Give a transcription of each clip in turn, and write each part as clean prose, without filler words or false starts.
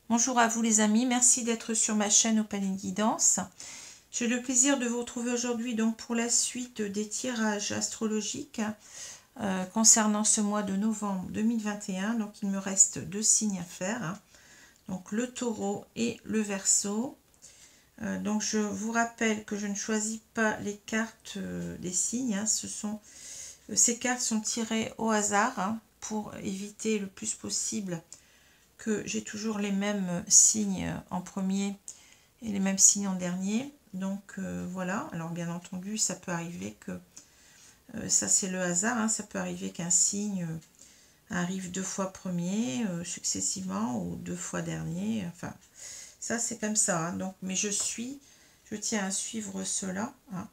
Bonjour à vous les amis, merci d'être sur ma chaîne Opaline Guidance. J'ai le plaisir de vous retrouver aujourd'hui donc pour la suite des tirages astrologiques concernant ce mois de novembre 2021. Donc il me reste deux signes à faire, hein. Donc le taureau et le verseau. Donc je vous rappelle que je ne choisis pas les cartes des signes, hein. Ces cartes sont tirées au hasard, hein, pour éviter le plus possible que j'ai toujours les mêmes signes en premier et les mêmes signes en dernier. Donc voilà, alors bien entendu ça peut arriver que, ça c'est le hasard, hein, ça peut arriver qu'un signe arrive deux fois premier successivement ou deux fois dernier, enfin ça c'est comme ça, hein. Donc mais je tiens à suivre cela, hein.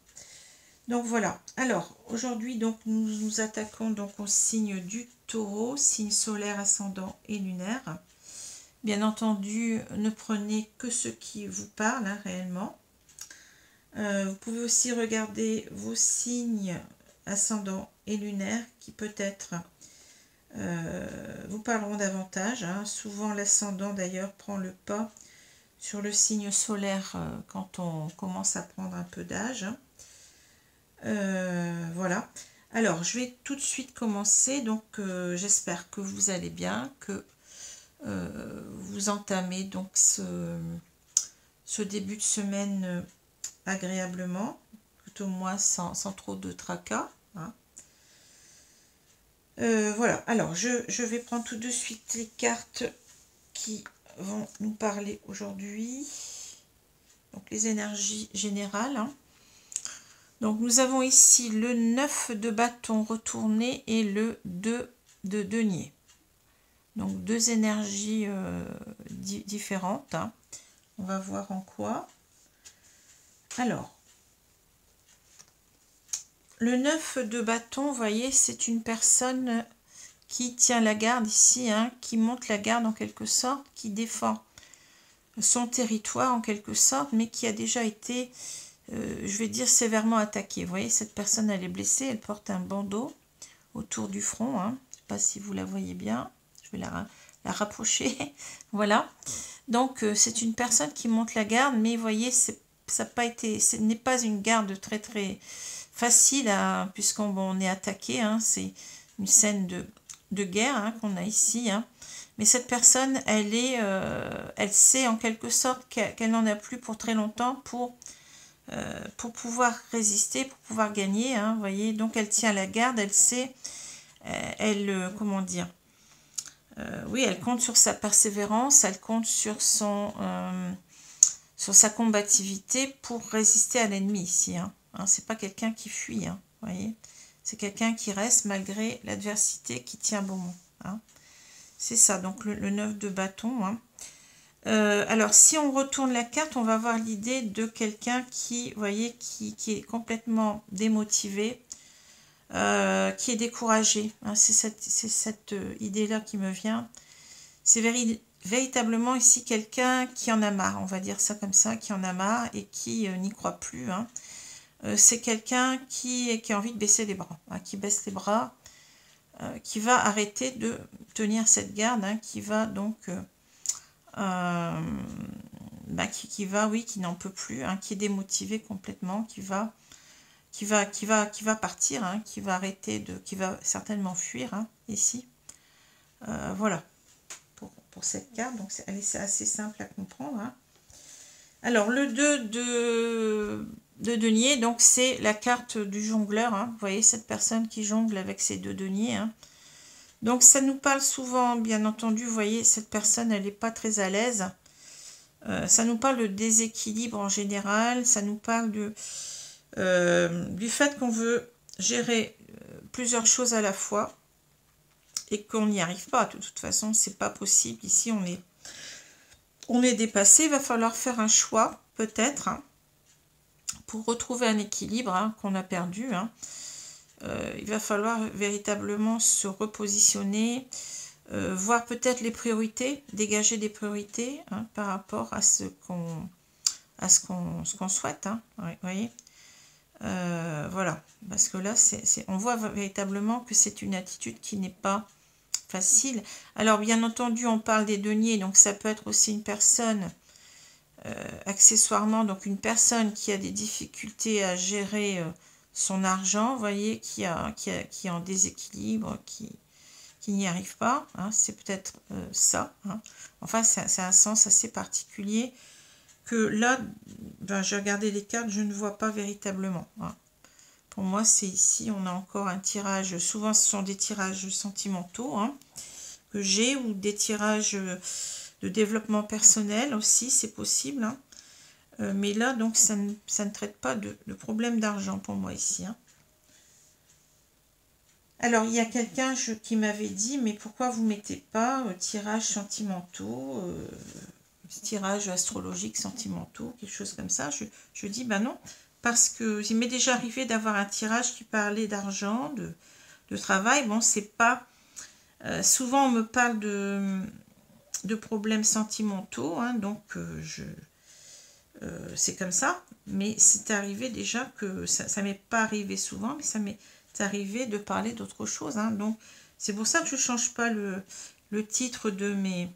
Donc voilà, alors aujourd'hui donc nous nous attaquons donc au signe du taureau, signe solaire, ascendant et lunaire. Bien entendu, ne prenez que ce qui vous parle, hein, réellement. Vous pouvez aussi regarder vos signes ascendants et lunaires qui peut-être vous parleront davantage, hein. Souvent l'ascendant d'ailleurs prend le pas sur le signe solaire quand on commence à prendre un peu d'âge. Voilà. Alors je vais tout de suite commencer, donc j'espère que vous allez bien, que vous entamez donc ce début de semaine agréablement, tout au moins sans trop de tracas, hein. Voilà, alors je vais prendre tout de suite les cartes qui vont nous parler aujourd'hui, donc les énergies générales, hein. Donc nous avons ici le 9 de bâton retourné et le 2 de denier. Donc deux énergies différentes, hein. On va voir en quoi. Alors, le 9 de bâton, vous voyez, c'est une personne qui tient la garde ici, hein, qui monte la garde en quelque sorte, qui défend son territoire en quelque sorte, mais qui a déjà été, je vais dire, sévèrement attaquée. Vous voyez, cette personne, elle est blessée, elle porte un bandeau autour du front, hein. Je ne sais pas si vous la voyez bien, je vais la rapprocher. Voilà, donc c'est une personne qui monte la garde, mais vous voyez, ça n'a pas été, ce n'est pas une garde très facile, puisqu'on est attaqué, hein. C'est une scène de guerre, hein, qu'on a ici, hein. Mais cette personne, elle sait en quelque sorte qu'elle n'en a plus pour très longtemps pour pouvoir résister, pour pouvoir gagner, hein, vous voyez. Donc elle tient la garde, elle sait, comment dire, oui, elle compte sur sa persévérance, elle compte sur sa combativité pour résister à l'ennemi ici, hein. C'est pas quelqu'un qui fuit, hein, voyez. C'est quelqu'un qui reste malgré l'adversité, qui tient bon mot, hein. C'est ça, donc le 9 de bâton, hein. Alors, si on retourne la carte, on va avoir l'idée de quelqu'un qui, vous voyez, qui est complètement démotivé, qui est découragé, hein. C'est cette idée-là qui me vient. C'est véritablement ici quelqu'un qui en a marre, on va dire ça comme ça, qui en a marre et qui n'y croit plus, hein. C'est quelqu'un qui a envie de baisser les bras, hein, qui baisse les bras, qui va arrêter de tenir cette garde, hein, qui va donc, qui n'en peut plus, hein, qui est démotivé complètement, qui va partir, hein, qui va certainement fuir, hein, ici. Voilà. Pour cette carte, donc c'est assez simple à comprendre, hein. Alors le 2 de denier, donc c'est la carte du jongleur, hein. Vous voyez cette personne qui jongle avec ses deux deniers, hein. Donc ça nous parle souvent, bien entendu, vous voyez, cette personne, elle n'est pas très à l'aise. Ça nous parle de déséquilibre en général, ça nous parle du fait qu'on veut gérer plusieurs choses à la fois et qu'on n'y arrive pas. De toute façon, c'est pas possible. Ici, on est dépassé. Il va falloir faire un choix, peut-être, hein, pour retrouver un équilibre, hein, qu'on a perdu, hein. Il va falloir véritablement se repositionner, voir peut-être les priorités, dégager des priorités, hein, par rapport à ce qu'on souhaite, hein, vous voyez. Voilà, parce que là, on voit véritablement que c'est une attitude qui n'est pas facile. Alors, bien entendu, on parle des deniers, donc ça peut être aussi une personne, accessoirement, donc une personne qui a des difficultés à gérer son argent, vous voyez, qui est en déséquilibre, qui n'y arrive pas, hein, c'est peut-être ça. Hein. Enfin, c'est un sens assez particulier que là, ben, j'ai regardé les cartes, je ne vois pas véritablement. Hein. Pour moi, c'est ici, on a encore un tirage, souvent ce sont des tirages sentimentaux hein, que j'ai, ou des tirages de développement personnel aussi, c'est possible. Hein. Mais là, donc, ça ne traite pas de problème d'argent pour moi ici. Hein. Alors, il y a quelqu'un qui m'avait dit, mais pourquoi vous ne mettez pas tirages sentimentaux, tirages astrologiques sentimentaux, quelque chose comme ça. Je dis, ben non, parce que il m'est déjà arrivé d'avoir un tirage qui parlait d'argent, de travail. Bon, c'est pas... souvent, on me parle de problèmes sentimentaux, hein, donc c'est comme ça. Mais c'est arrivé déjà que... Ça m'est pas arrivé souvent, mais ça m'est arrivé de parler d'autre chose. Hein, donc, c'est pour ça que je change pas le titre de mes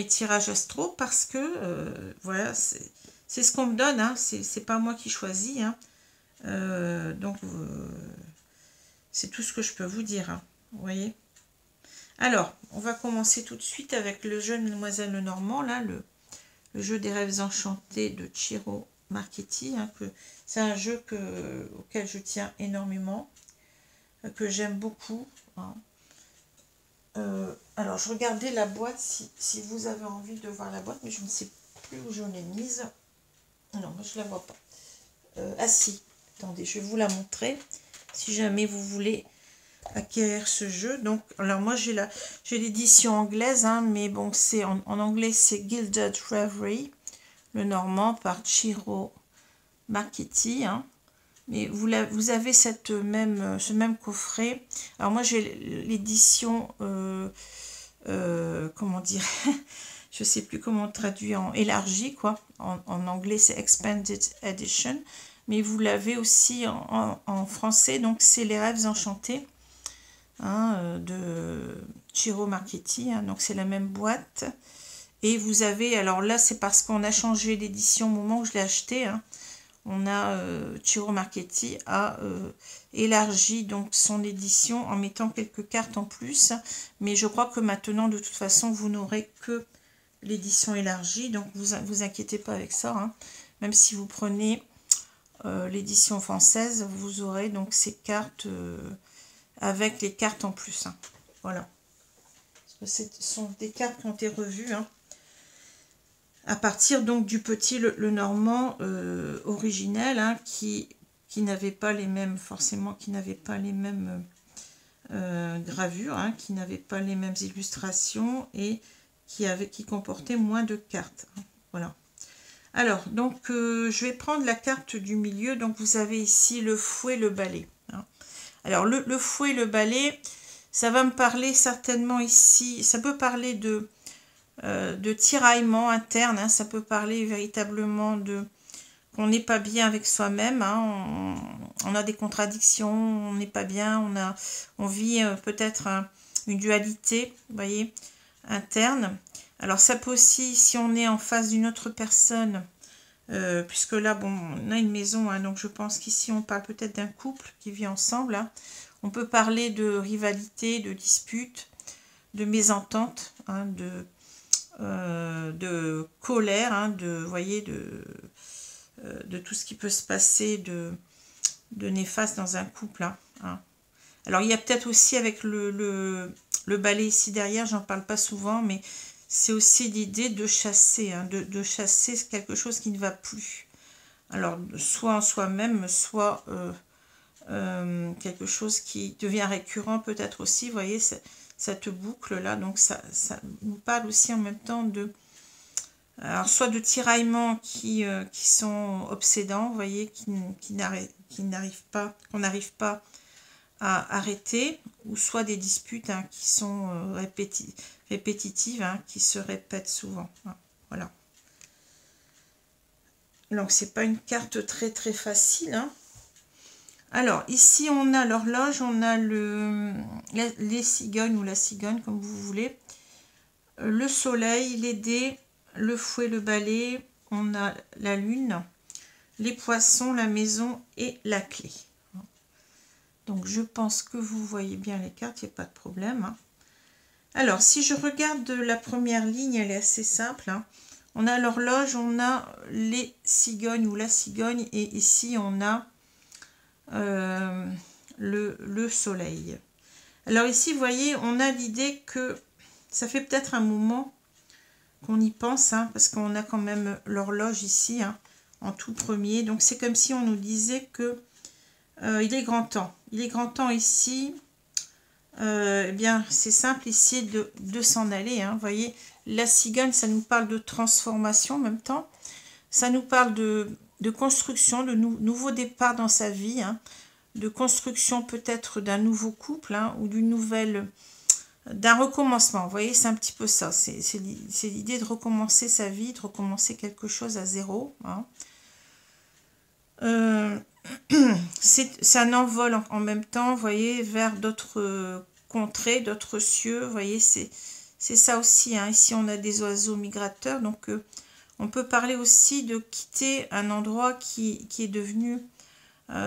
tirages astro, parce que voilà, c'est ce qu'on me donne, hein, c'est pas moi qui choisis. Hein, donc, c'est tout ce que je peux vous dire. Hein, vous voyez. Alors, on va commencer tout de suite avec le jeu Mademoiselle Lenormand, là, le jeu des rêves enchantés de Ciro Marchetti. Hein, c'est un jeu auquel je tiens énormément, que j'aime beaucoup. Hein. Alors, je regardais la boîte, si vous avez envie de voir la boîte, mais je ne sais plus où je l'ai mise. Non, je ne la vois pas. Ah si, attendez, je vais vous la montrer, si jamais vous voulez acquérir ce jeu. Donc, alors moi, j'ai l'édition anglaise, hein, mais bon, c'est en anglais, c'est Gilded Reverie, le normand, par Ciro Marchetti, hein. Mais vous avez ce même coffret. Alors moi j'ai l'édition, comment dire, je sais plus comment traduire, en élargi quoi. En anglais c'est Expanded Edition. Mais vous l'avez aussi en français, donc c'est Les Rêves Enchantés hein, de Ciro Marchetti. Hein, donc c'est la même boîte. Et vous avez, alors là c'est parce qu'on a changé l'édition au moment où je l'ai acheté. Hein. On a Ciro Marchetti a élargi donc son édition en mettant quelques cartes en plus, mais je crois que maintenant de toute façon vous n'aurez que l'édition élargie, donc vous inquiétez pas avec ça. Hein. Même si vous prenez l'édition française, vous aurez donc ces cartes avec les cartes en plus. Hein. Voilà. Parce que ce sont des cartes qui ont été revues. Hein. À partir donc du petit le normand originel, hein, qui n'avait pas les mêmes, forcément, qui n'avait pas les mêmes gravures, hein, qui n'avait pas les mêmes illustrations et qui comportait moins de cartes. Hein, voilà. Alors, donc, je vais prendre la carte du milieu. Donc, vous avez ici le fouet, le balai. Hein. Alors, le fouet, le balai, ça va me parler certainement ici, ça peut parler de tiraillement interne, hein, ça peut parler véritablement de qu'on n'est pas bien avec soi-même, hein, on a des contradictions, on n'est pas bien, on vit peut-être une dualité, vous voyez, interne. Alors ça peut aussi, si on est en face d'une autre personne, puisque là, bon, on a une maison, hein, donc je pense qu'ici on parle peut-être d'un couple qui vit ensemble. Hein. On peut parler de rivalité, de dispute, de mésentente, hein, de colère, hein, vous voyez, de tout ce qui peut se passer de néfaste dans un couple. Hein. Alors, il y a peut-être aussi avec le balai ici derrière, j'en parle pas souvent, mais c'est aussi l'idée de chasser, hein, de chasser quelque chose qui ne va plus. Alors, soit en soi-même, soit quelque chose qui devient récurrent peut-être aussi, vous voyez, cette boucle-là, donc ça nous parle aussi en même temps de... Alors, soit de tiraillements qui sont obsédants, vous voyez, qu'on n'arrive pas à arrêter, ou soit des disputes hein, qui sont répétitives, hein, qui se répètent souvent. Hein, voilà. Donc, c'est pas une carte très très facile. Hein. Alors, ici, on a l'horloge, on a les cigognes ou la cigogne, comme vous voulez. Le soleil, les dés, le fouet, le balai. On a la lune, les poissons, la maison et la clé. Donc, je pense que vous voyez bien les cartes, il n'y a pas de problème. Alors, si je regarde la première ligne, elle est assez simple. On a l'horloge, on a les cigognes ou la cigogne. Et ici, on a le soleil. Alors ici, vous voyez, on a l'idée que ça fait peut-être un moment qu'on y pense, parce qu'on a quand même l'horloge ici, en tout premier. Donc c'est comme si on nous disait que il est grand temps. Il est grand temps ici. Eh bien, c'est simple ici de s'en aller. Vous voyez, la cigogne, ça nous parle de transformation en même temps. Ça nous parle de construction, de nouveau départ dans sa vie, de construction peut-être d'un nouveau couple, ou d'un recommencement. Vous voyez, c'est un petit peu ça. C'est l'idée de recommencer sa vie, de recommencer quelque chose à zéro. C'est un envol en même temps, vous voyez, vers d'autres contrées, d'autres cieux. Vous voyez, c'est ça aussi. Ici, on a des oiseaux migrateurs. Donc, on peut parler aussi de quitter un endroit qui est devenu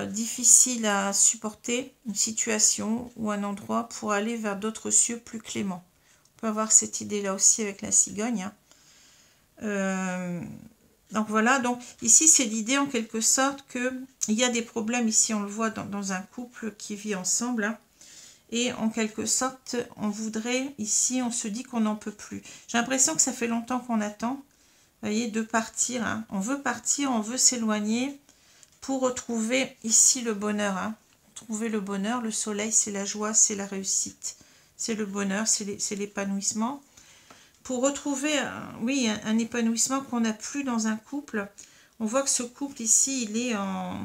difficile à supporter, une situation ou un endroit, pour aller vers d'autres cieux plus cléments. On peut avoir cette idée-là aussi avec la cigogne. Donc voilà, donc ici c'est l'idée en quelque sorte qu'il y a des problèmes, ici on le voit dans un couple qui vit ensemble, et en quelque sorte on voudrait, ici on se dit qu'on n'en peut plus. J'ai l'impression que ça fait longtemps qu'on attend, vous voyez, de partir. On veut partir, on veut s'éloigner pour retrouver ici le bonheur. Trouver le bonheur, le soleil c'est la joie, c'est la réussite, c'est le bonheur, c'est l'épanouissement. Pour retrouver un épanouissement qu'on n'a plus dans un couple. On voit que ce couple ici, il est en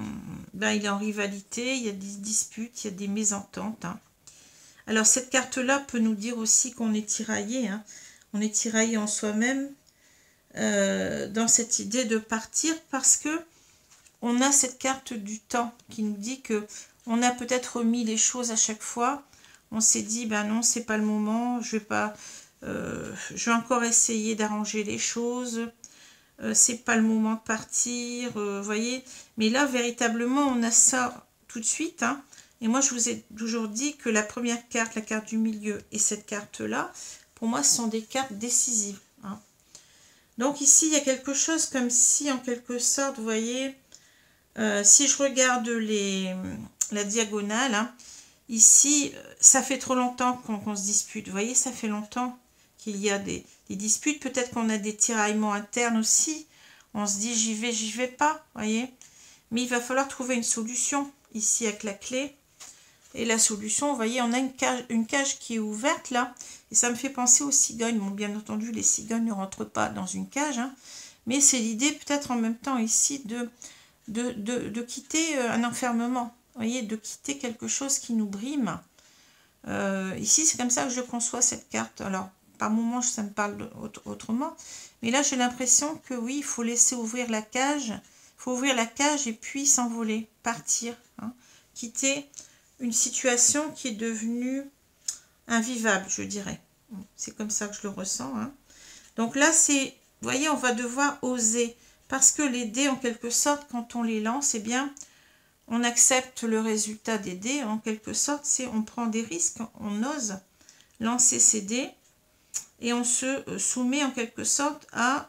rivalité, il y a des disputes, il y a des mésententes. Alors cette carte-là peut nous dire aussi qu'on est tiraillé. On est tiraillé en soi-même dans cette idée de partir, parce que on a cette carte du temps qui nous dit que on a peut-être remis les choses à chaque fois. On s'est dit, ben non, c'est pas le moment, je vais encore essayer d'arranger les choses, c'est pas le moment de partir, voyez. Mais là, véritablement, on a ça tout de suite. Et moi, je vous ai toujours dit que la première carte, la carte du milieu, et cette carte-là, pour moi, ce sont des cartes décisives. Donc ici, il y a quelque chose comme si, en quelque sorte, vous voyez, si je regarde la diagonale, ici, ça fait trop longtemps qu'on se dispute. Vous voyez, ça fait longtemps qu'il y a des disputes. Peut-être qu'on a des tiraillements internes aussi. On se dit, j'y vais pas, vous voyez. Mais il va falloir trouver une solution ici avec la clé. Et la solution, vous voyez, on a une cage qui est ouverte là. Et ça me fait penser aux cigognes. Bon, bien entendu, les cigognes ne rentrent pas dans une cage. Mais c'est l'idée peut-être en même temps ici de quitter un enfermement. Vous voyez, de quitter quelque chose qui nous brime. Ici, c'est comme ça que je conçois cette carte. Alors, par moments, ça me parle autrement. Mais là, j'ai l'impression que oui, il faut laisser ouvrir la cage. Il faut ouvrir la cage et puis s'envoler, partir. Quitter une situation qui est devenue invivable, je dirais. C'est comme ça que je le ressens. Donc là, vous voyez, on va devoir oser. Parce que les dés, en quelque sorte, quand on les lance, eh bien, on accepte le résultat des dés. En quelque sorte, on prend des risques, on ose lancer ces dés et on se soumet en quelque sorte à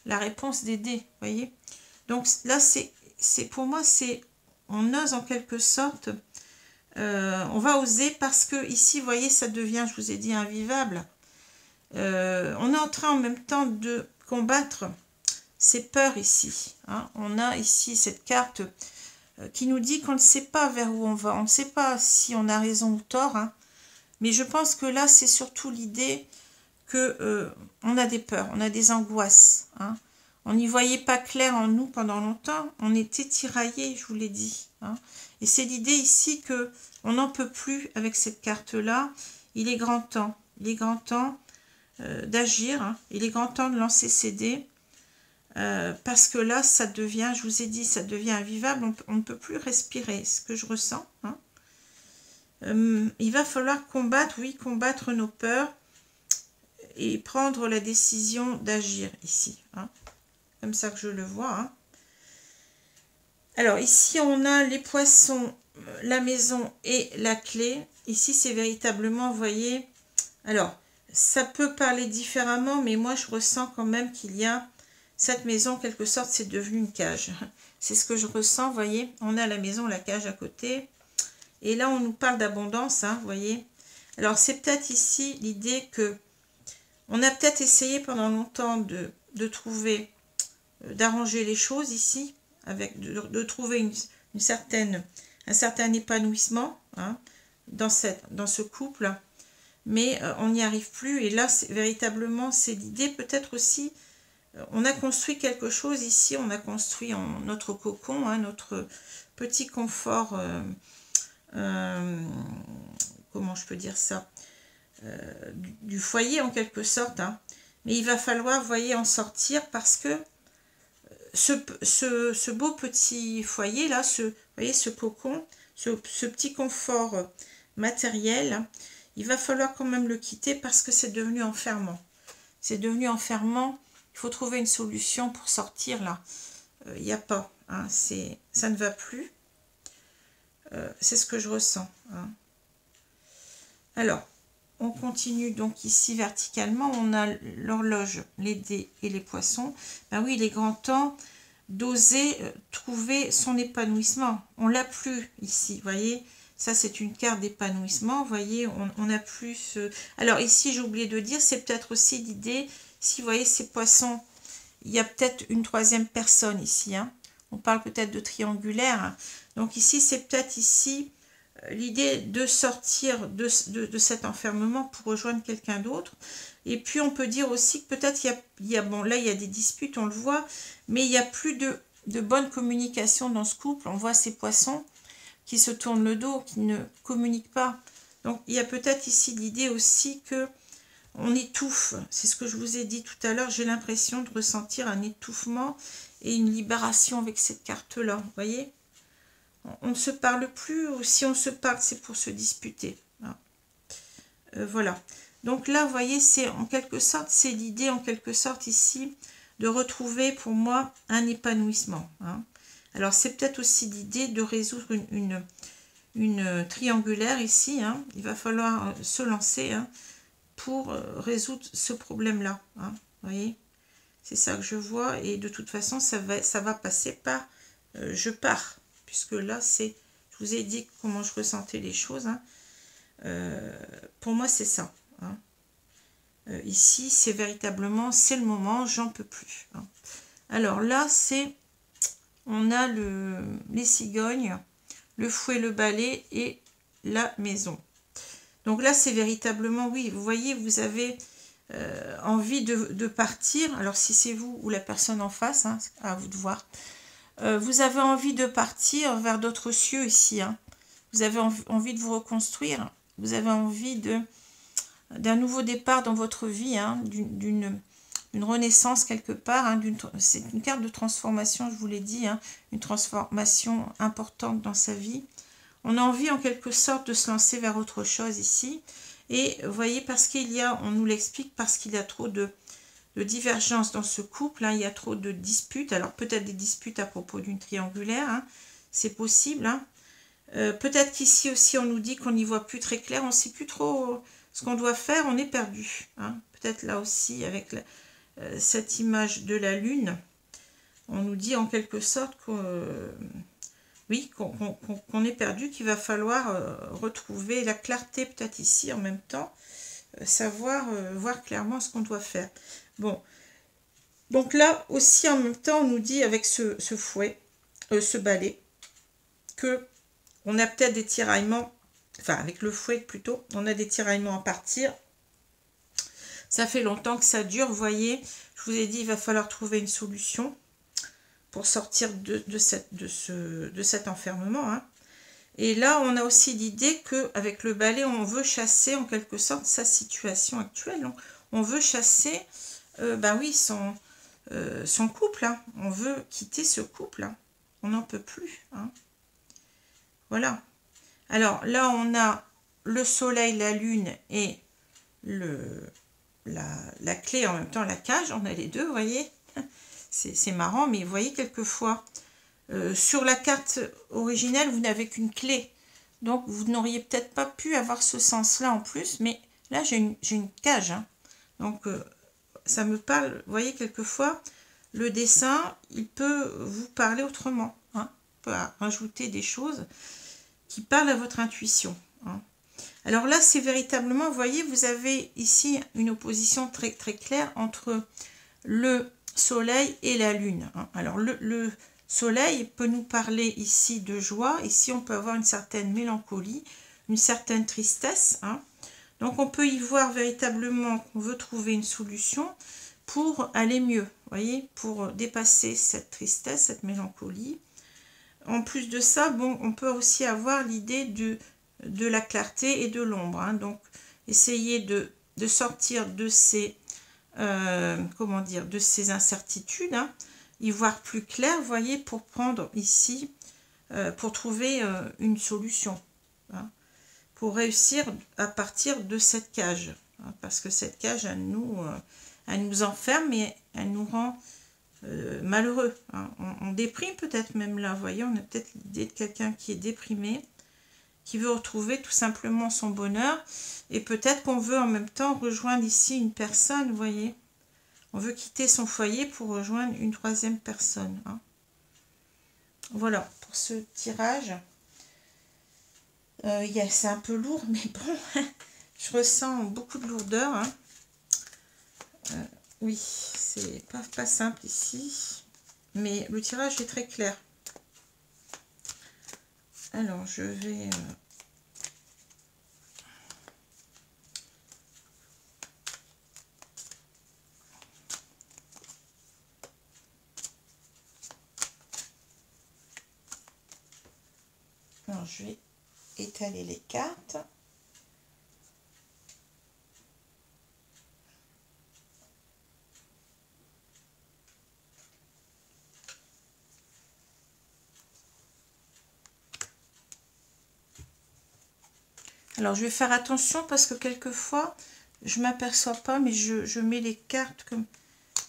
la réponse des dés. Voyez. Donc là, pour moi, on ose en quelque sorte. On va oser parce que ici, vous voyez, ça devient, je vous ai dit, invivable. On est en train en même temps de combattre ces peurs ici. On a ici cette carte qui nous dit qu'on ne sait pas vers où on va. On ne sait pas si on a raison ou tort. Mais je pense que là, c'est surtout l'idée que on a des peurs, on a des angoisses. On n'y voyait pas clair en nous pendant longtemps. On était tiraillés, je vous l'ai dit. Et c'est l'idée ici que on n'en peut plus avec cette carte-là. Il est grand temps. Il est grand temps d'agir. Il est grand temps de lancer ces dés. parce que là, ça devient, je vous ai dit, ça devient invivable, on ne peut plus respirer, ce que je ressens. Hein. Il va falloir combattre, oui, combattre nos peurs et prendre la décision d'agir ici. Hein. Comme ça que je le vois. Hein. Alors ici, on a les poissons, la maison et la clé. Ici, c'est véritablement, vous voyez, alors, ça peut parler différemment, mais moi, je ressens quand même qu'il y a cette maison, en quelque sorte, c'est devenu une cage. C'est ce que je ressens, vous voyez. On a la maison, la cage à côté. Et là, on nous parle d'abondance, hein, vous voyez. Alors, c'est peut-être ici l'idée que on a peut-être essayé pendant longtemps de trouver, d'arranger les choses ici, avec de trouver un certain épanouissement hein, dans ce couple. Mais on n'y arrive plus. Et là, véritablement, c'est l'idée peut-être aussi... On a construit quelque chose ici, on a construit notre cocon, hein, notre petit confort, comment je peux dire ça, du foyer en quelque sorte. Hein. Mais il va falloir, vous voyez, en sortir parce que ce beau petit foyer là, vous voyez, ce cocon, ce petit confort matériel, hein, il va falloir quand même le quitter parce que c'est devenu enfermant. C'est devenu enfermant. Il faut trouver une solution pour sortir là. Il n'y a pas. Hein, ça ne va plus. C'est ce que je ressens. Hein. Alors, on continue donc ici verticalement. On a l'horloge, les dés et les poissons. Ben oui, il est grand temps d'oser trouver son épanouissement. On l'a plus ici, vous voyez. Ça, c'est une carte d'épanouissement. Vous voyez, on a plus... Alors ici, j'ai oublié de dire, c'est peut-être aussi l'idée... Si vous voyez ces poissons, il y a peut-être une troisième personne ici. Hein. On parle peut-être de triangulaire. Donc ici, c'est peut-être ici l'idée de sortir de cet enfermement pour rejoindre quelqu'un d'autre. Et puis, on peut dire aussi que peut-être bon, là, il y a des disputes, on le voit, mais il n'y a plus de bonne communication dans ce couple. On voit ces poissons qui se tournent le dos, qui ne communiquent pas. Donc, il y a peut-être ici l'idée aussi que on étouffe, c'est ce que je vous ai dit tout à l'heure, j'ai l'impression de ressentir un étouffement et une libération avec cette carte-là, vous voyez. On ne se parle plus, ou si on se parle, c'est pour se disputer. Hein. Voilà. Donc là, vous voyez, c'est en quelque sorte, c'est l'idée en quelque sorte ici de retrouver pour moi un épanouissement. Hein. Alors c'est peut-être aussi l'idée de résoudre une triangulaire ici. Hein. Il va falloir se lancer, hein, pour résoudre ce problème-là. Hein, vous voyez, c'est ça que je vois. Et de toute façon, ça va passer par je pars. Puisque là, je vous ai dit comment je ressentais les choses. Hein. Pour moi, c'est ça. Hein. Ici, c'est véritablement, c'est le moment, j'en peux plus. Hein. Alors là, on a les cigognes, le fouet, le balai et la maison. Donc là, c'est véritablement, oui, vous voyez, vous avez envie de partir. Alors, si c'est vous ou la personne en face, hein, à vous de voir. Vous avez envie de partir vers d'autres cieux ici. Hein. Vous avez envie de vous reconstruire. Vous avez envie d'un nouveau départ dans votre vie, hein, d'une renaissance quelque part. Hein, c'est une carte de transformation, je vous l'ai dit, hein, une transformation importante dans sa vie. On a envie en quelque sorte de se lancer vers autre chose ici. Et vous voyez, parce qu'il y a, on nous l'explique, parce qu'il y a trop de divergences dans ce couple. Hein, il y a trop de disputes. Alors peut-être des disputes à propos d'une triangulaire. Hein, c'est possible. Hein. Peut-être qu'ici aussi on nous dit qu'on n'y voit plus très clair. On ne sait plus trop ce qu'on doit faire. On est perdu. Hein. Peut-être là aussi avec cette image de la lune. On nous dit en quelque sorte que... oui, qu'on est perdu, qu'il va falloir retrouver la clarté peut-être ici en même temps, voir clairement ce qu'on doit faire. Bon, donc là aussi en même temps, on nous dit avec ce fouet, ce balai, que on a peut-être des tiraillements, enfin avec le fouet plutôt, on a des tiraillements à partir. Ça fait longtemps que ça dure, vous voyez, je vous ai dit, il va falloir trouver une solution pour sortir de cet enfermement. Hein. Et là, on a aussi l'idée qu'avec le balai, on veut chasser en quelque sorte sa situation actuelle. On veut chasser, ben oui, son couple. Hein. On veut quitter ce couple. Hein. On n'en peut plus. Hein. Voilà. Alors là, on a le soleil, la lune et la clé, en même temps la cage. On a les deux, vous voyez. C'est marrant, mais vous voyez quelquefois, sur la carte originelle, vous n'avez qu'une clé. Donc, vous n'auriez peut-être pas pu avoir ce sens-là en plus, mais là, j'ai une cage. Hein. Donc, ça me parle, vous voyez, quelquefois, le dessin, il peut vous parler autrement. Hein. Il peut rajouter des choses qui parlent à votre intuition. Hein. Alors là, c'est véritablement, vous voyez, vous avez ici une opposition très, très claire entre le soleil et la lune. Hein. Alors, le soleil peut nous parler ici de joie. Ici, on peut avoir une certaine mélancolie, une certaine tristesse. Hein. Donc, on peut y voir véritablement qu'on veut trouver une solution pour aller mieux, voyez, pour dépasser cette tristesse, cette mélancolie. En plus de ça, bon, on peut aussi avoir l'idée de la clarté et de l'ombre. Hein. Donc, essayer de sortir de ces, comment dire, de ces incertitudes, hein, y voir plus clair, vous voyez, pour prendre ici, pour trouver une solution. Hein. Pour réussir à partir de cette cage. Hein, parce que cette cage, elle nous enferme et elle nous rend malheureux. Hein. On déprime peut-être même là, vous voyez, on a peut-être l'idée de quelqu'un qui est déprimé, qui veut retrouver tout simplement son bonheur, et peut-être qu'on veut en même temps rejoindre ici une personne, vous voyez. On veut quitter son foyer pour rejoindre une troisième personne. Hein. Voilà, pour ce tirage. C'est un peu lourd, mais bon, je ressens beaucoup de lourdeur. Hein. Oui, c'est pas simple ici, mais le tirage est très clair. Alors, je vais... Alors, je vais étaler les cartes. Alors, je vais faire attention parce que quelquefois, je ne m'aperçois pas, mais je mets les cartes comme...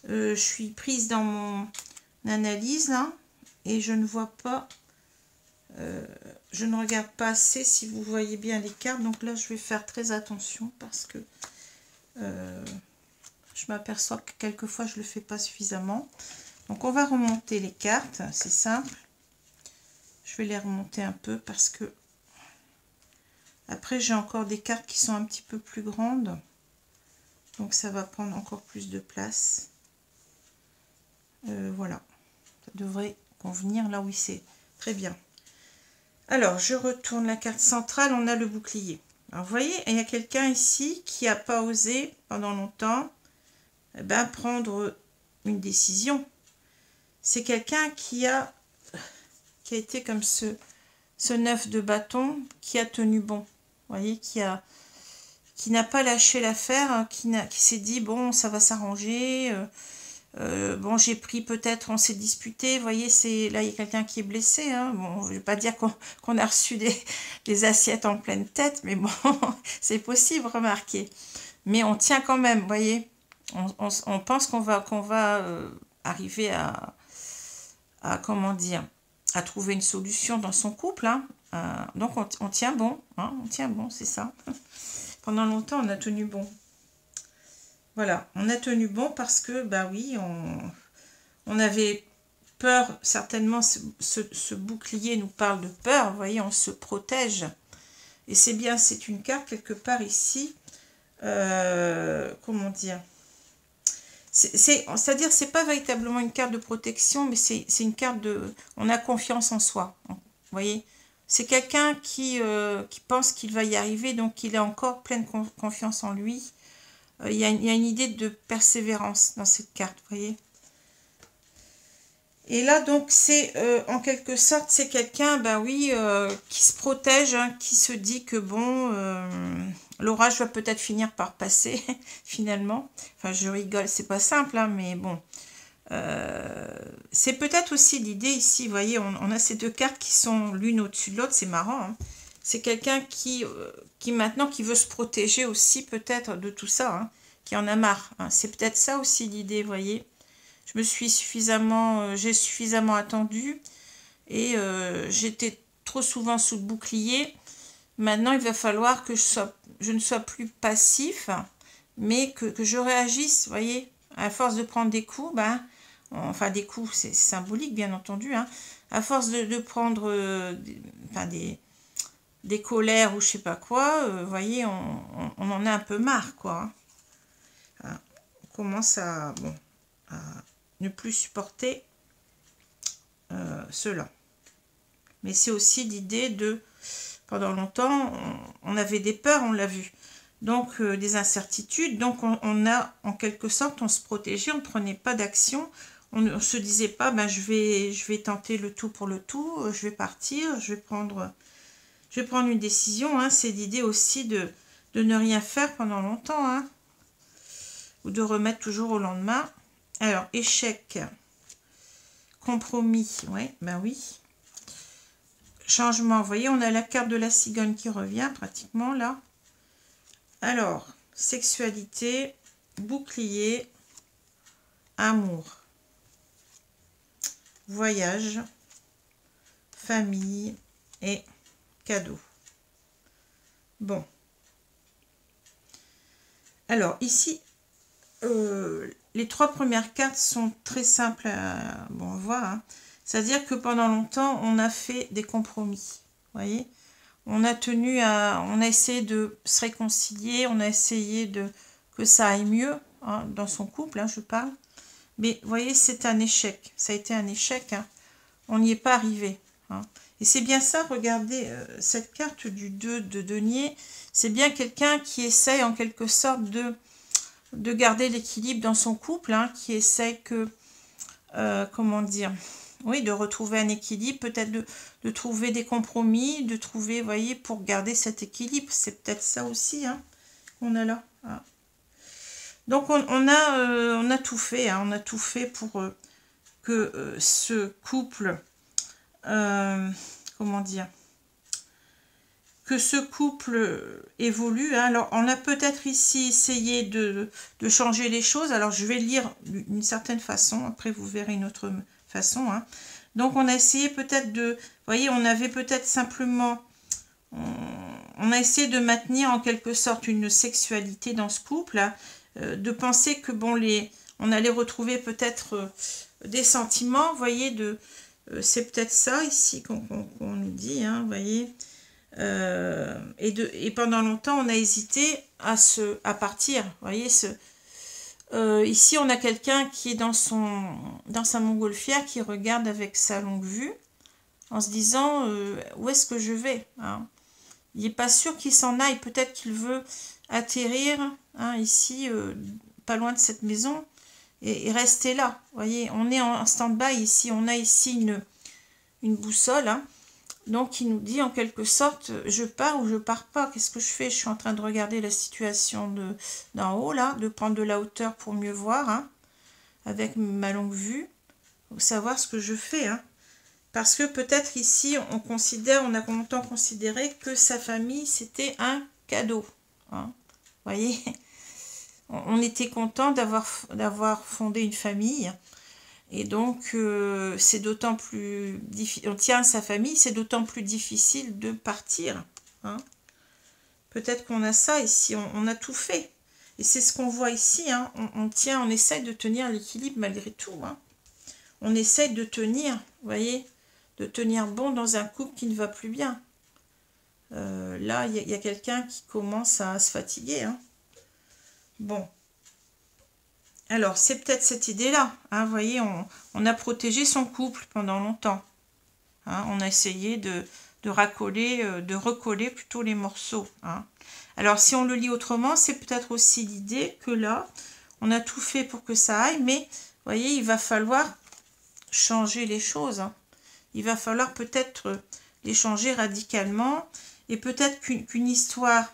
je suis prise dans mon analyse, là, et je ne vois pas... je ne regarde pas assez si vous voyez bien les cartes. Donc là, je vais faire très attention parce que je m'aperçois que quelquefois, je ne le fais pas suffisamment. Donc, on va remonter les cartes. C'est simple. Je vais les remonter un peu parce que après, j'ai encore des cartes qui sont un petit peu plus grandes. Donc, ça va prendre encore plus de place. Voilà. Ça devrait convenir là où c'est. Très bien. Alors, je retourne la carte centrale. On a le bouclier. Alors, vous voyez, il y a quelqu'un ici qui n'a pas osé pendant longtemps prendre une décision. C'est quelqu'un qui a été comme ce 9 de bâton, qui a tenu bon. Vous voyez, qui n'a pas lâché l'affaire, hein, qui s'est dit, bon, ça va s'arranger. Bon, j'ai pris peut-être, on s'est disputé. Vous voyez, là, il y a quelqu'un qui est blessé. Hein. Bon, je ne vais pas dire qu'on a reçu des assiettes en pleine tête, mais bon, c'est possible, remarquez. Mais on tient quand même, vous voyez. On pense qu'on va arriver à comment dire, à trouver une solution dans son couple. Hein. Donc, on tient bon. Hein, on tient bon, c'est ça. Pendant longtemps, on a tenu bon. Voilà, on a tenu bon parce que, bah oui, on avait peur. Certainement, ce bouclier nous parle de peur. Vous voyez, on se protège. Et c'est bien, c'est une carte quelque part ici. Comment dire, c'est-à-dire, c'est pas véritablement une carte de protection, mais c'est une carte de... On a confiance en soi. Vous voyez, c'est quelqu'un qui pense qu'il va y arriver, donc il a encore pleine confiance en lui. Il y a une idée de persévérance dans cette carte, vous voyez. Et là, donc, c'est en quelque sorte, c'est quelqu'un, ben oui, qui se protège, hein, qui se dit que bon, l'orage va peut-être finir par passer, finalement. Enfin, je rigole, c'est pas simple, hein, mais bon. C'est peut-être aussi l'idée ici, vous voyez, on a ces deux cartes qui sont l'une au-dessus de l'autre, c'est marrant, hein. C'est quelqu'un qui maintenant qui veut se protéger aussi peut-être de tout ça, hein, qui en a marre, hein. C'est peut-être ça aussi l'idée, vous voyez. J'ai suffisamment attendu et j'étais trop souvent sous le bouclier. Maintenant, il va falloir que je ne sois plus passif, mais que je réagisse, vous voyez. À force de prendre des coups, ben, enfin des coups, c'est symbolique bien entendu, hein. À force de prendre des colères ou je sais pas quoi, vous voyez, on en a un peu marre, quoi. Hein. On commence à ne plus supporter cela. Mais c'est aussi l'idée de, pendant longtemps, on avait des peurs, on l'a vu. Donc des incertitudes, donc on a en quelque sorte, on se protégeait, on ne prenait pas d'action, on ne se disait pas, ben, je vais tenter le tout pour le tout, je vais partir, je vais prendre une décision, hein. C'est l'idée aussi de ne rien faire pendant longtemps, hein, ou de remettre toujours au lendemain. Alors, échec, compromis, ouais, ben oui. Changement, vous voyez, on a la carte de la cigogne qui revient pratiquement là. Alors, sexualité, bouclier, amour, voyage, famille et cadeau. Bon. Alors, ici, les trois premières cartes sont très simples à voir, hein. C'est-à-dire que pendant longtemps, on a fait des compromis. Vous voyez, on a essayé de se réconcilier, on a essayé que ça aille mieux, hein, dans son couple, hein, je parle. Mais vous voyez, c'est un échec. Ça a été un échec, hein. On n'y est pas arrivé, hein. Et c'est bien ça, regardez, cette carte du 2 de denier, c'est bien quelqu'un qui essaye en quelque sorte de garder l'équilibre dans son couple, hein, qui essaye comment dire, oui, de retrouver un équilibre, peut-être de trouver des compromis, de trouver, vous voyez, pour garder cet équilibre. C'est peut-être ça aussi, hein, qu'on a là. Ah. Donc, on a tout fait, hein, on a tout fait pour que ce couple, comment dire, que ce couple évolue, hein. Alors, on a peut-être ici essayé de changer les choses. Alors, je vais lire d'une certaine façon. Après, vous verrez une autre façon, hein. Donc, on a essayé peut-être vous voyez, on avait peut-être simplement... On a essayé de maintenir en quelque sorte une sexualité dans ce couple, hein, de penser que, bon, on allait retrouver peut-être des sentiments, vous voyez, c'est peut-être ça ici qu'on nous dit, hein, vous voyez. Et pendant longtemps, on a hésité à partir. Vous voyez, ici, on a quelqu'un qui est dans sa montgolfière, qui regarde avec sa longue vue, en se disant où est-ce que je vais, hein. Il n'est pas sûr qu'il s'en aille. Peut-être qu'il veut atterrir, hein, ici, pas loin de cette maison, et rester là. Vous voyez, on est en stand-by ici. On a ici une boussole, hein. Donc, il nous dit en quelque sorte, je pars ou je pars pas. Qu'est-ce que je fais? Je suis en train de regarder la situation d'en haut, là, de prendre de la hauteur pour mieux voir, hein, avec ma longue vue, pour savoir ce que je fais, hein. Parce que peut-être ici, on a longtemps considéré que sa famille, c'était un cadeau, hein. Vous voyez, on était content d'avoir fondé une famille. Et donc, c'est d'autant plus difficile, on tient à sa famille, c'est d'autant plus difficile de partir, hein. Peut-être qu'on a ça ici, on a tout fait. Et c'est ce qu'on voit ici, hein. On essaye de tenir l'équilibre malgré tout, hein. On essaye de tenir, vous voyez, de tenir bon dans un couple qui ne va plus bien. Là, il y a quelqu'un qui commence à se fatiguer, hein. Bon. Alors, c'est peut-être cette idée-là, hein, vous voyez, on a protégé son couple pendant longtemps, hein, on a essayé de recoller plutôt les morceaux, hein. Alors, si on le lit autrement, c'est peut-être aussi l'idée que là, on a tout fait pour que ça aille, mais, vous voyez, il va falloir changer les choses, hein. Il va falloir peut-être les changer radicalement, et peut-être qu'une histoire,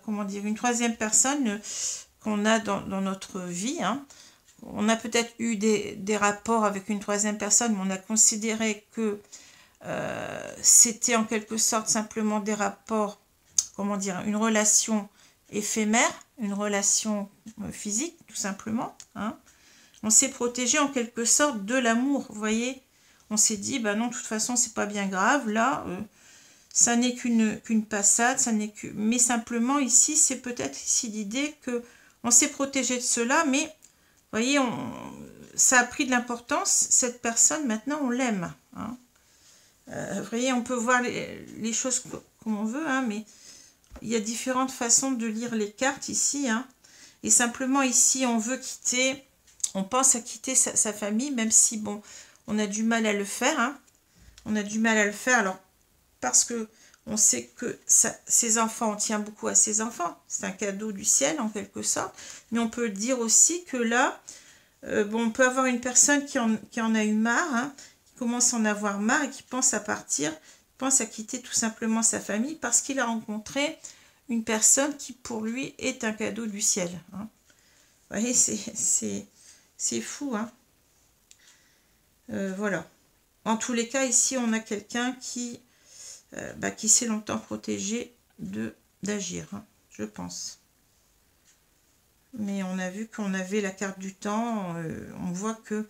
comment dire, une troisième personne... qu'on a dans notre vie, hein, on a peut-être eu des rapports avec une troisième personne, mais on a considéré que c'était en quelque sorte simplement des rapports, comment dire, une relation éphémère, une relation physique, tout simplement. Hein. On s'est protégé en quelque sorte de l'amour, vous voyez. On s'est dit, bah non, de toute façon, c'est pas bien grave, là, ça n'est qu'une passade, ça n'est que... mais simplement ici, c'est peut-être ici l'idée que on s'est protégé de cela, mais, vous voyez, ça a pris de l'importance, cette personne, maintenant, on l'aime. Hein. Vous voyez, on peut voir les choses comme on veut, hein, mais il y a différentes façons de lire les cartes ici. Hein. Et simplement ici, on veut quitter, on pense à quitter sa famille, même si, bon, on a du mal à le faire. Hein. On a du mal à le faire, alors, parce que on sait que ses enfants, on tient beaucoup à ses enfants. C'est un cadeau du ciel, en quelque sorte. Mais on peut dire aussi que là, bon, on peut avoir une personne qui en a eu marre, hein, commence à en avoir marre et qui pense à partir, pense à quitter tout simplement sa famille parce qu'il a rencontré une personne qui pour lui est un cadeau du ciel. Hein. Vous voyez, c'est fou. Hein. Voilà. En tous les cas, ici, on a quelqu'un qui s'est longtemps protégé d'agir, hein, je pense. Mais on a vu qu'on avait la carte du temps, on voit que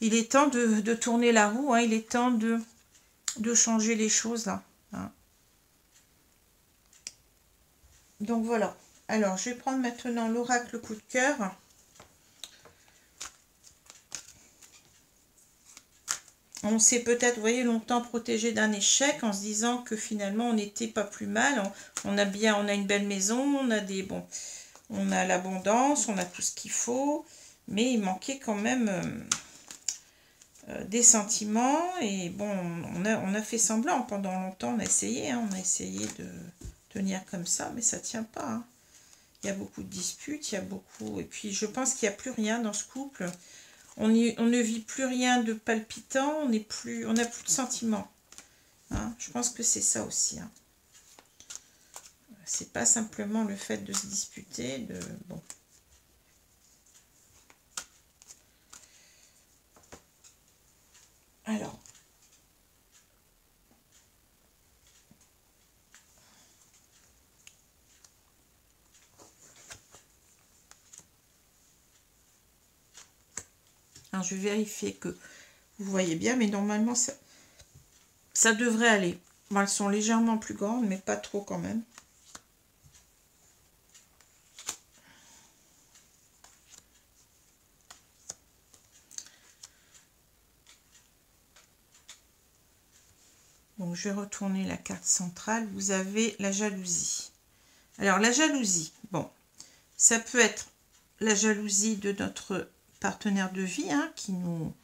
il est temps de tourner la roue, hein, il est temps de changer les choses là. Hein. Donc voilà. Alors, je vais prendre maintenant l'oracle coup de cœur. On s'est peut-être, vous voyez, longtemps protégé d'un échec en se disant que finalement on n'était pas plus mal. On a une belle maison, on a on a l'abondance, on a tout ce qu'il faut, mais il manquait quand même des sentiments. Et bon, on a fait semblant pendant longtemps, on a essayé de tenir comme ça, mais ça ne tient pas. Hein. Il y a beaucoup de disputes, il y a beaucoup... Et puis je pense qu'il n'y a plus rien dans ce couple. On ne vit plus rien de palpitant, on n'a plus de sentiments. Hein. Je pense que c'est ça aussi. Hein. C'est pas simplement le fait de se disputer, bon. Alors. Alors, je vais vérifier que vous voyez bien, mais normalement, ça devrait aller. Bon, elles sont légèrement plus grandes, mais pas trop quand même. Donc, je vais retourner la carte centrale. Vous avez la jalousie. Alors, la jalousie, bon, ça peut être la jalousie de notre partenaire de vie, hein, qui nous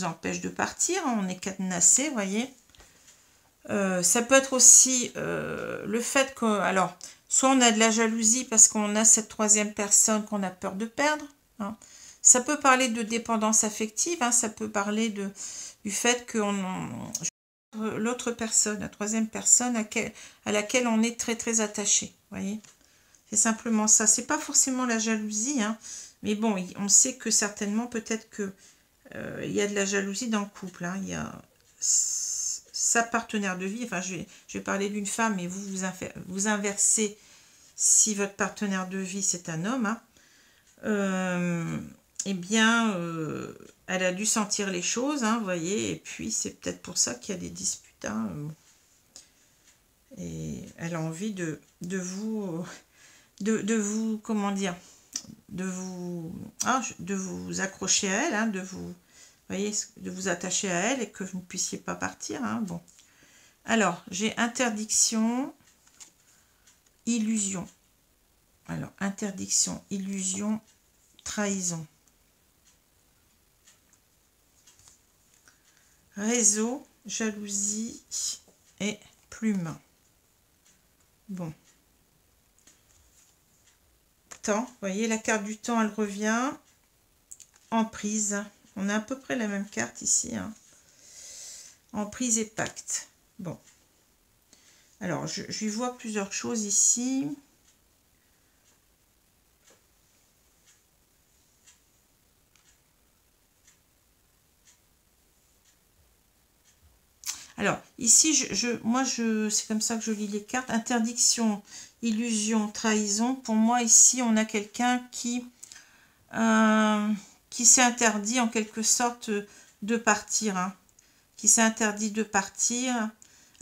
empêche de partir. On est cadenassé, vous voyez. Ça peut être aussi le fait que, alors, soit on a de la jalousie parce qu'on a cette troisième personne qu'on a peur de perdre. Hein. Ça peut parler de dépendance affective, hein, ça peut parler du fait que l'autre personne, la troisième personne à laquelle on est très très attaché. Voyez, c'est simplement ça. C'est pas forcément la jalousie, hein, mais bon, on sait que certainement peut-être que il y a de la jalousie dans le couple. Hein, il y a sa partenaire de vie. Enfin, je vais parler d'une femme, mais vous inversez si votre partenaire de vie c'est un homme. Hein. Eh bien, elle a dû sentir les choses, hein, vous voyez, et puis c'est peut-être pour ça qu'il y a des disputes. Hein, et elle a envie de vous, comment dire, de vous accrocher à elle, hein, voyez, de vous attacher à elle et que vous ne puissiez pas partir. Hein, bon. Alors, j'ai interdiction, illusion. Alors, interdiction, illusion, trahison. Réseau, jalousie et plume. Bon. Temps, vous voyez, la carte du temps, elle revient. Emprise. On a à peu près la même carte ici. Hein. Emprise et pacte. Bon. Alors, je vois plusieurs choses ici. Alors, ici, moi, c'est comme ça que je lis les cartes. Interdiction, illusion, trahison. Pour moi, ici, on a quelqu'un qui s'est interdit en quelque sorte de partir. Hein, qui s'est interdit de partir.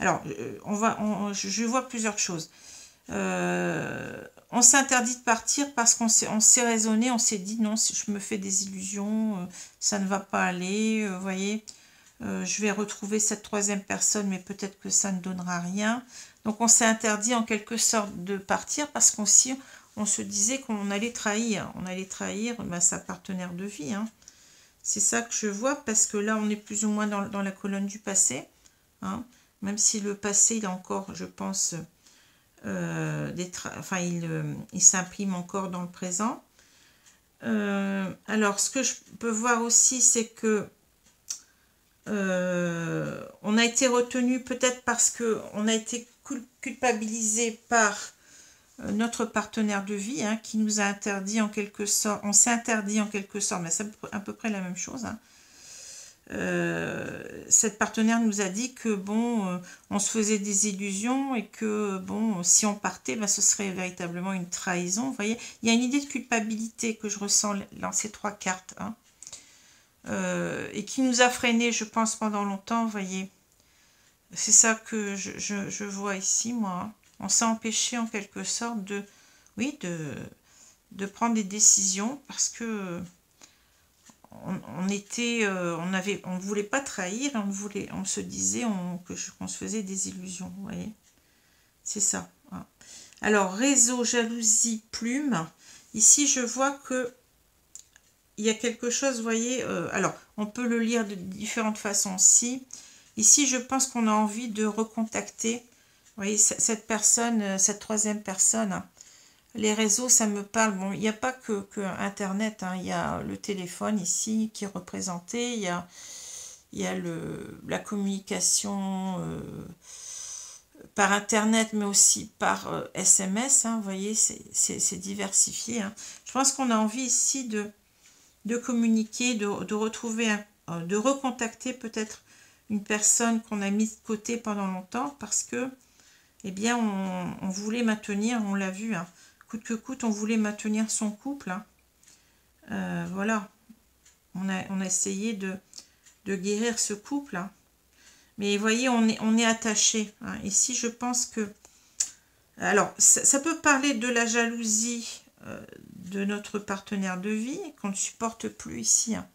Alors, je vois plusieurs choses. On s'est interdit de partir parce qu'on s'est raisonné, on s'est dit non, si je me fais des illusions, ça ne va pas aller, vous voyez. Je vais retrouver cette troisième personne, mais peut-être que ça ne donnera rien. Donc on s'est interdit en quelque sorte de partir parce qu'on se disait qu'on allait trahir. On allait trahir sa partenaire de vie. Hein. C'est ça que je vois parce que là on est plus ou moins dans la colonne du passé. Hein. Même si le passé il a encore, je pense, il s'imprime encore dans le présent. Alors ce que je peux voir aussi c'est que on a été retenu peut-être parce qu'on a été culpabilisé par notre partenaire de vie hein, qui nous a interdit en quelque sorte, on s'est interdit en quelque sorte, mais c'est à peu près la même chose. Hein. Cette partenaire nous a dit que bon, on se faisait des illusions et que bon, si on partait, ce serait véritablement une trahison. Vous voyez, il y a une idée de culpabilité que je ressens dans ces trois cartes. Hein. Et qui nous a freinés, je pense, pendant longtemps, vous voyez. C'est ça que je vois ici, moi. On s'est empêché, en quelque sorte, de prendre des décisions parce que on ne voulait pas trahir, on se disait qu'on se faisait des illusions, vous voyez. C'est ça. Hein. Alors, réseau, jalousie, plume. Ici, je vois que il y a quelque chose, vous voyez, alors, on peut le lire de différentes façons aussi. Ici, je pense qu'on a envie de recontacter, vous voyez, cette personne, cette troisième personne. Hein. Les réseaux, ça me parle, bon, il n'y a pas que Internet, hein, il y a le téléphone ici qui est représenté, il y a la communication par Internet, mais aussi par SMS, hein, vous voyez, c'est diversifié. Hein. Je pense qu'on a envie ici de communiquer, de retrouver, de recontacter peut-être une personne qu'on a mise de côté pendant longtemps parce que, eh bien, on voulait maintenir, on l'a vu, hein, coûte que coûte, on voulait maintenir son couple. Hein. Voilà, on a essayé de guérir ce couple. Hein. Mais vous voyez, on est attaché. Hein. Ici, je pense que... Alors, ça peut parler de la jalousie de notre partenaire de vie qu'on ne supporte plus ici. Hein.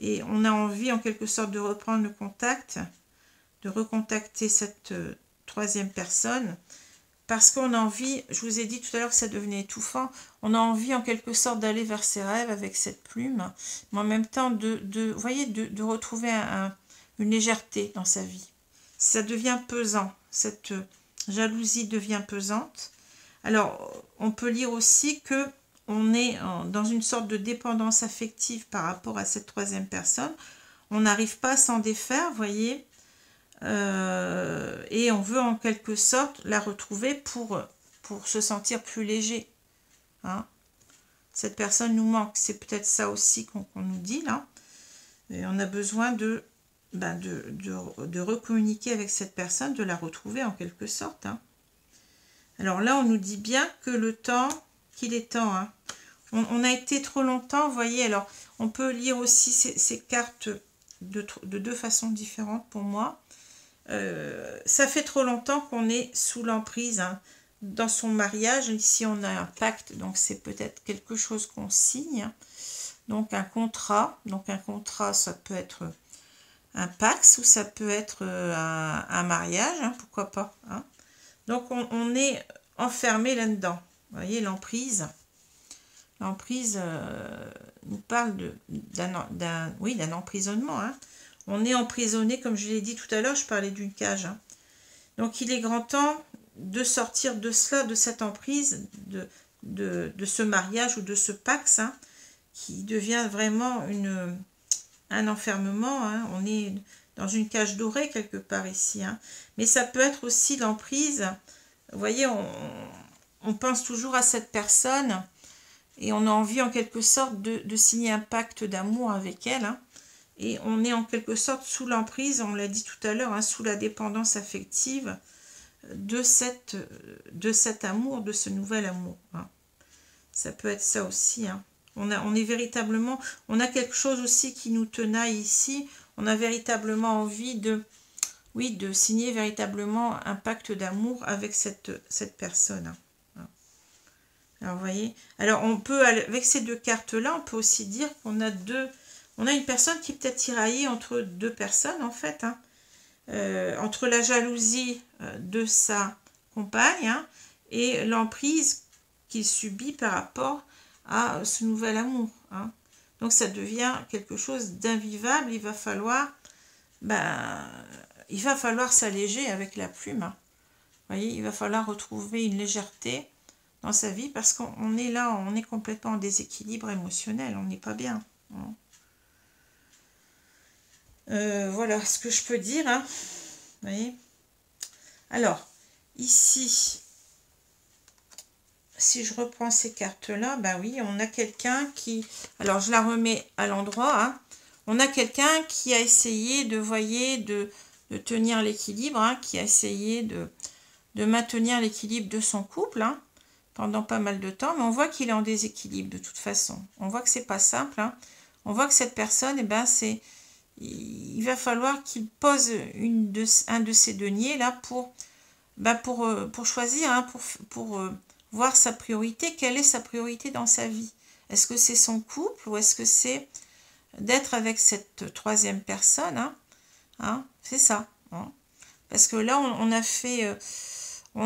Et on a envie en quelque sorte de reprendre le contact, de recontacter cette troisième personne, parce qu'on a envie, je vous ai dit tout à l'heure que ça devenait étouffant, on a envie en quelque sorte d'aller vers ses rêves avec cette plume, mais en même temps vous voyez, de retrouver une légèreté dans sa vie. Ça devient pesant, cette jalousie devient pesante. Alors, on peut lire aussi que on est dans une sorte de dépendance affective par rapport à cette troisième personne. On n'arrive pas à s'en défaire, vous voyez, et on veut en quelque sorte la retrouver pour se sentir plus léger. Hein. Cette personne nous manque, c'est peut-être ça aussi qu'on nous dit là. Et on a besoin de recommuniquer avec cette personne, de la retrouver en quelque sorte. Hein. Alors là, on nous dit bien que qu'il est temps. Hein. On a été trop longtemps, vous voyez. Alors, on peut lire aussi ces cartes de deux façons différentes pour moi. Ça fait trop longtemps qu'on est sous l'emprise. Hein. Dans son mariage, ici, on a un pacte, donc c'est peut-être quelque chose qu'on signe. Donc, un contrat. Donc, un contrat, ça peut être un pax ou ça peut être un mariage, hein, pourquoi pas. Hein. Donc, on est enfermé là-dedans. Vous voyez, l'emprise. L'emprise nous parle d'un emprisonnement. Hein. On est emprisonné, comme je l'ai dit tout à l'heure, je parlais d'une cage. Hein. Donc, il est grand temps de sortir de cela, de cette emprise, de ce mariage ou de ce pax, hein, qui devient vraiment un enfermement. Hein. On est dans une cage dorée quelque part ici. Hein. Mais ça peut être aussi l'emprise. Vous voyez, on pense toujours à cette personne et on a envie en quelque sorte de signer un pacte d'amour avec elle. Hein. Et on est en quelque sorte sous l'emprise, on l'a dit tout à l'heure, hein, sous la dépendance affective de cet amour, de ce nouvel amour. Hein. Ça peut être ça aussi. Hein. On est véritablement, on a quelque chose aussi qui nous tenaille ici. On a véritablement envie de, oui, de signer véritablement un pacte d'amour avec cette personne. Hein. Alors, vous voyez. Alors, on peut, avec ces deux cartes-là, on peut aussi dire qu'on a on a une personne qui est peut-être tiraillée entre deux personnes, en fait. Hein. Entre la jalousie de sa compagne, hein, et l'emprise qu'il subit par rapport à ce nouvel amour. Hein. Donc ça devient quelque chose d'invivable. Il va falloir s'alléger avec la plume. Hein. Vous voyez, il va falloir retrouver une légèreté dans sa vie parce qu'on est là, on est complètement en déséquilibre émotionnel, on n'est pas bien. Hein. Voilà ce que je peux dire. Hein. Vous voyez. Alors, ici, si je reprends ces cartes-là, ben oui, on a quelqu'un qui... Alors, je la remets à l'endroit. Hein. On a quelqu'un qui a essayé de tenir l'équilibre, hein, qui a essayé de maintenir l'équilibre de son couple hein, pendant pas mal de temps. Mais on voit qu'il est en déséquilibre de toute façon. On voit que c'est pas simple. Hein. On voit que cette personne, eh ben, il va falloir qu'il pose un de ces deniers là pour choisir, hein, pour voir sa priorité. Quelle est sa priorité dans sa vie? Est-ce que c'est son couple ou est-ce que c'est d'être avec cette troisième personne? Hein, hein, c'est ça. Hein. Parce que là, on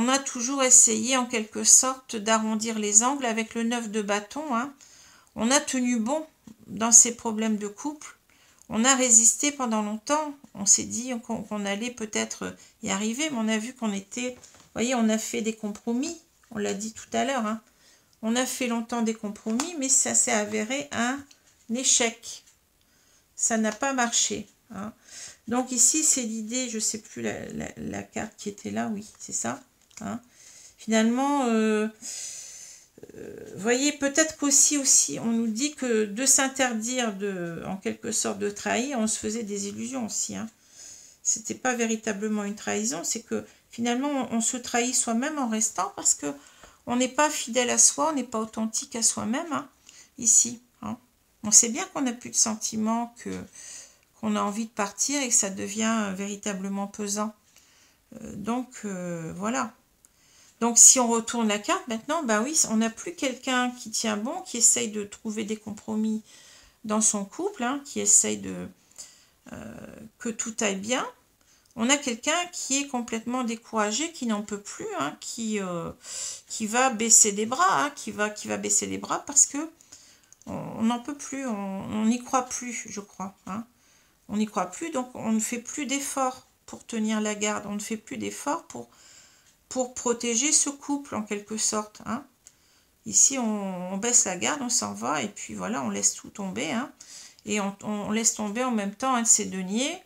a toujours essayé en quelque sorte d'arrondir les angles avec le 9 de bâton. Hein. On a tenu bon dans ces problèmes de couple. On a résisté pendant longtemps, on s'est dit qu'on allait peut-être y arriver, mais on a vu qu'on était... Vous voyez, on a fait des compromis, on l'a dit tout à l'heure. Hein. On a fait longtemps des compromis, mais ça s'est avéré un échec. Ça n'a pas marché. Hein. Donc ici, c'est l'idée, je ne sais plus la carte qui était là, oui, c'est ça. Hein. Finalement... voyez, peut-être qu'aussi, on nous dit que de s'interdire en quelque sorte de trahir, on se faisait des illusions aussi. Hein. C'était pas véritablement une trahison, c'est que finalement on se trahit soi-même en restant parce que on n'est pas fidèle à soi, on n'est pas authentique à soi-même hein, ici. Hein. On sait bien qu'on n'a plus de sentiments, qu'on a envie de partir et que ça devient véritablement pesant. Voilà. Donc, si on retourne la carte, maintenant, bah oui, on n'a plus quelqu'un qui tient bon, qui essaye de trouver des compromis dans son couple, hein, qui essaye que tout aille bien. On a quelqu'un qui est complètement découragé, qui n'en peut plus, hein, qui va baisser les bras, hein, qui va baisser les bras parce que on n'en peut plus, on n'y croit plus, je crois. Hein. On n'y croit plus, donc on ne fait plus d'efforts pour tenir la garde, on ne fait plus d'efforts pour protéger ce couple en quelque sorte. Hein. Ici, on baisse la garde, on s'en va et puis voilà, on laisse tout tomber. Hein. Et on laisse tomber en même temps un de ces deniers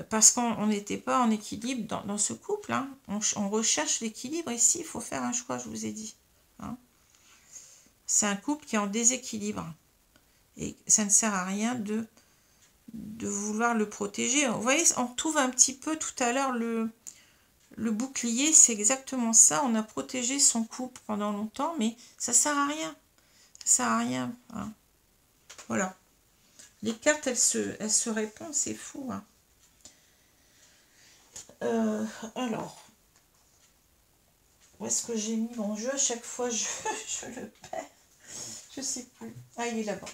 parce qu'on n'était pas en équilibre dans ce couple. Hein. On recherche l'équilibre ici, il faut faire un choix, je vous ai dit. Hein. C'est un couple qui est en déséquilibre et ça ne sert à rien de vouloir le protéger. Vous voyez, on trouve un petit peu tout à l'heure le bouclier, c'est exactement ça. On a protégé son couple pendant longtemps, mais ça sert à rien. Ça sert à rien. Hein. Voilà. Les cartes, elles se répondent, c'est fou. Hein. Alors, où est-ce que j'ai mis mon jeu? À chaque fois, je le perds. Je sais plus. Ah, il est là-bas.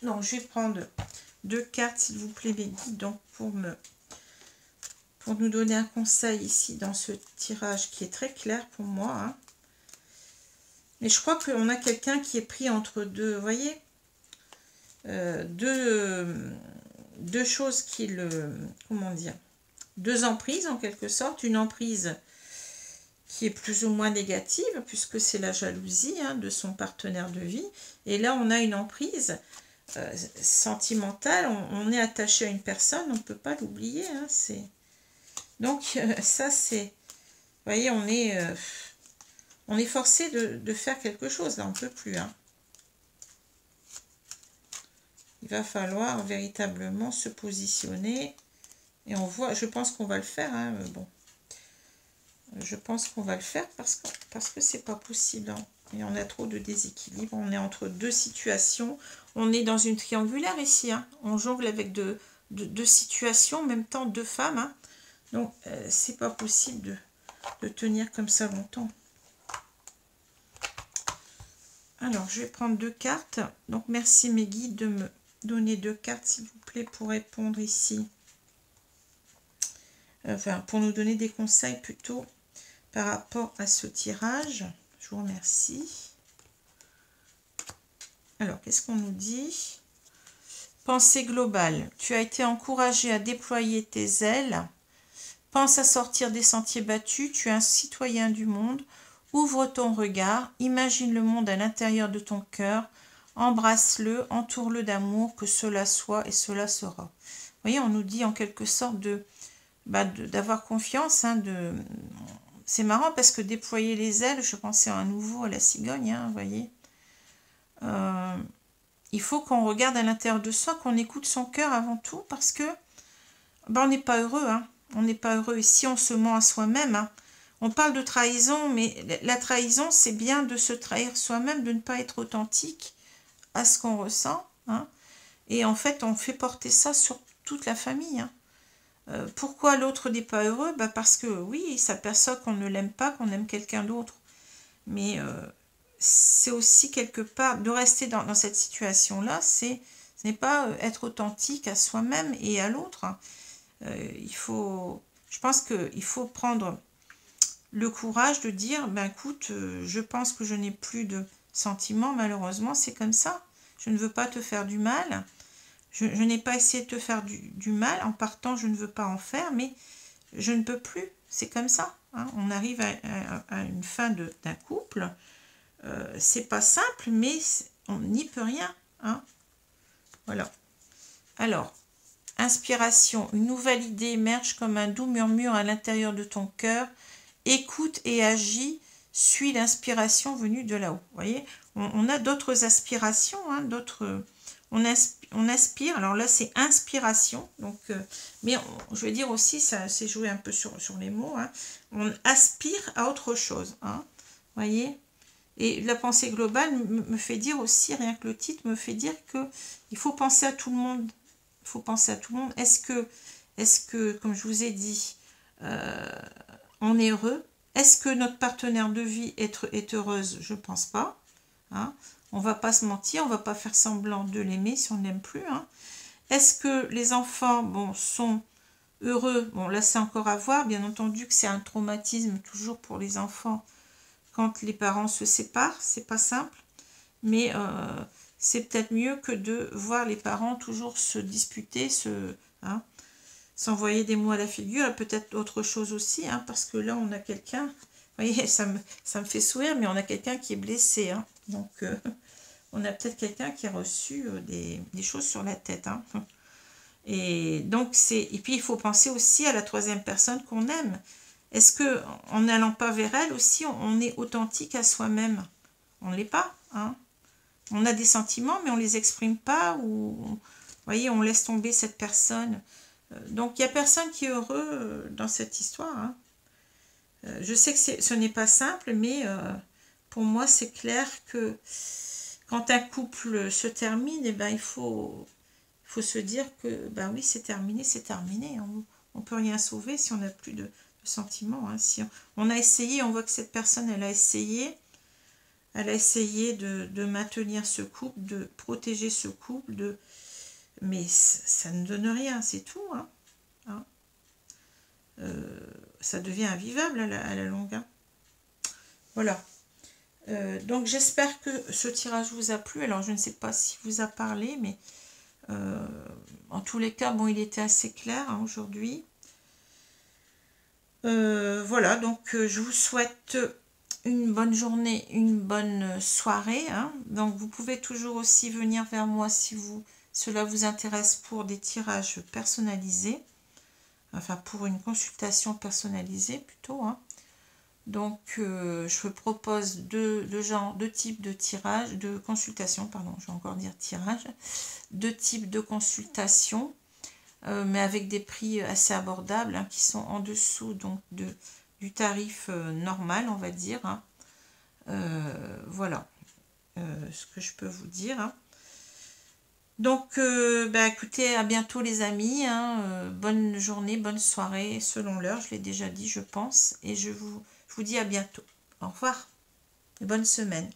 Non, je vais prendre 2 cartes, s'il vous plaît, mes guides, donc pour nous donner un conseil ici dans ce tirage qui est très clair pour moi. Hein. Mais je crois qu'on a quelqu'un qui est pris entre deux, vous voyez, deux choses qui comment dire, 2 emprises en quelque sorte. Une emprise qui est plus ou moins négative puisque c'est la jalousie hein, de son partenaire de vie. Et là, on a une emprise sentimentale. On est attaché à une personne, on ne peut pas l'oublier. Hein, donc, ça, c'est... Vous voyez, on est forcé de faire quelque chose. Là, on ne peut plus. Hein. va falloir véritablement se positionner. Et on voit, je pense qu'on va le faire. Hein, bon. Je pense qu'on va le faire parce que c'est pas possible. Hein. Et on a trop de déséquilibre. On est entre deux situations. On est dans une triangulaire ici. Hein. On jongle avec deux situations, en même temps deux femmes. Hein. Donc, c'est pas possible de tenir comme ça longtemps. Alors, je vais prendre 2 cartes. Donc, merci mes guides de me donner 2 cartes, s'il vous plaît, pour répondre ici. Enfin, pour nous donner des conseils plutôt par rapport à ce tirage. Je vous remercie. Alors, qu'est-ce qu'on nous dit? Pensée globale. Tu as été encouragé à déployer tes ailes. Pense à sortir des sentiers battus. Tu es un citoyen du monde. Ouvre ton regard. Imagine le monde à l'intérieur de ton cœur. Embrasse-le. Entoure-le d'amour. Que cela soit et cela sera. Vous voyez, on nous dit en quelque sorte d'avoir confiance. Hein, c'est marrant parce que déployer les ailes, je pensais à nouveau à la cigogne. Hein, vous voyez. Il faut qu'on regarde à l'intérieur de soi, qu'on écoute son cœur avant tout, parce que on n'est pas heureux. Hein. On n'est pas heureux. Et si on se ment à soi-même, hein, on parle de trahison, mais la trahison, c'est bien de se trahir soi-même, de ne pas être authentique à ce qu'on ressent. Hein. Et en fait, on fait porter ça sur toute la famille. Hein. Pourquoi l'autre n'est pas heureux? Parce que oui, il s'aperçoit qu'on ne l'aime pas, qu'on aime quelqu'un d'autre. Mais c'est aussi quelque part de rester dans cette situation-là, ce n'est pas être authentique à soi-même et à l'autre. Je pense qu'il faut prendre le courage de dire, écoute, je pense que je n'ai plus de sentiments, malheureusement, c'est comme ça. Je ne veux pas te faire du mal. Je n'ai pas essayé de te faire du mal. En partant, je ne veux pas en faire, mais je ne peux plus. C'est comme ça. Hein. On arrive à une fin d'un couple. C'est pas simple, mais on n'y peut rien. Hein. Voilà. Alors, inspiration. Une nouvelle idée émerge comme un doux murmure à l'intérieur de ton cœur. Écoute et agis. Suis l'inspiration venue de là-haut. Vous voyez, on a d'autres aspirations, hein, d'autres... On aspire, alors là c'est inspiration, donc, mais je vais dire aussi, ça c'est joué un peu sur les mots, hein, on aspire à autre chose, hein, voyez. Et la pensée globale me fait dire aussi, rien que le titre me fait dire que il faut penser à tout le monde, il faut penser à tout le monde. Est-ce que, comme je vous ai dit, on est heureux? Est-ce que notre partenaire de vie est heureuse? Je ne pense pas, hein. On ne va pas se mentir, on ne va pas faire semblant de l'aimer si on ne l'aime plus. Hein. Est-ce que les enfants sont heureux? Bon, là, c'est encore à voir. Bien entendu que c'est un traumatisme toujours pour les enfants quand les parents se séparent. C'est pas simple. Mais c'est peut-être mieux que de voir les parents toujours se disputer, s'envoyer des mots à la figure. Et peut-être autre chose aussi, hein, parce que là, on a quelqu'un... Vous voyez, ça me fait sourire, mais on a quelqu'un qui est blessé. Hein. Donc... on a peut-être quelqu'un qui a reçu des choses sur la tête. Hein. Et donc, et puis, il faut penser aussi à la troisième personne qu'on aime. Est-ce que en n'allant pas vers elle aussi, on est authentique à soi-même? On ne l'est pas. Hein. On a des sentiments, mais on ne les exprime pas. Ou, vous voyez, on laisse tomber cette personne. Donc, il n'y a personne qui est heureux dans cette histoire. Hein. Je sais que ce n'est pas simple, mais pour moi, c'est clair que quand un couple se termine, il faut se dire que oui, c'est terminé, c'est terminé. On ne peut rien sauver si on n'a plus de sentiments. Hein. Si on a essayé, on voit que cette personne, elle a essayé de maintenir ce couple, de protéger ce couple, mais ça ne donne rien, c'est tout. Hein. Hein. Ça devient invivable à la longue. Hein. Voilà. Donc j'espère que ce tirage vous a plu. Alors je ne sais pas s'il vous a parlé, mais en tous les cas, il était assez clair hein, aujourd'hui. Voilà, donc je vous souhaite une bonne journée, une bonne soirée. Hein. Donc vous pouvez toujours aussi venir vers moi si cela vous intéresse pour des tirages personnalisés. Enfin pour une consultation personnalisée plutôt. Hein. Donc, je vous propose deux types de tirage, de consultation, pardon, je vais encore dire tirage, deux types de consultation, mais avec des prix assez abordables, hein, qui sont en dessous donc du tarif normal, on va dire. Hein. Voilà ce que je peux vous dire. Hein. Donc, bah, écoutez, à bientôt les amis. Hein, bonne journée, bonne soirée, selon l'heure, je l'ai déjà dit, je pense. Et je vous dis à bientôt. Au revoir et bonne semaine.